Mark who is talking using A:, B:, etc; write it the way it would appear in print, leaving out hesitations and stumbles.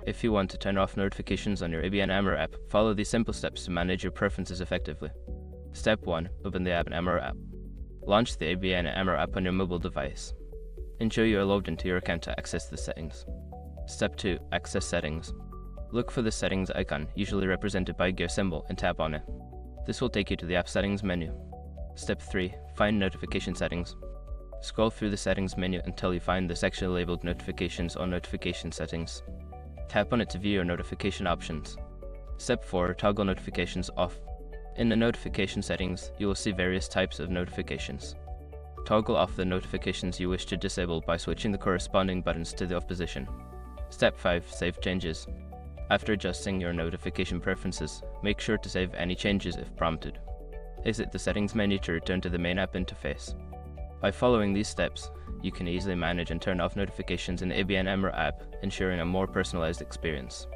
A: If you want to turn off notifications on your ABN AMRO app, follow these simple steps to manage your preferences effectively. Step 1. Open the ABN AMRO app. Launch the ABN AMRO app on your mobile device. Ensure you are logged into your account to access the settings. Step 2. Access settings. Look for the settings icon, usually represented by a gear symbol, and tap on it. This will take you to the app settings menu. Step 3. Find notification settings. Scroll through the settings menu until you find the section labeled Notifications or Notification Settings. Tap on it to view your notification options. Step 4. Toggle notifications off. In the notification settings, you will see various types of notifications. Toggle off the notifications you wish to disable by switching the corresponding buttons to the off position. Step 5. Save changes. After adjusting your notification preferences, make sure to save any changes if prompted. Exit the settings menu to return to the main app interface. By following these steps, you can easily manage and turn off notifications in the ABN AMRO app, ensuring a more personalized experience.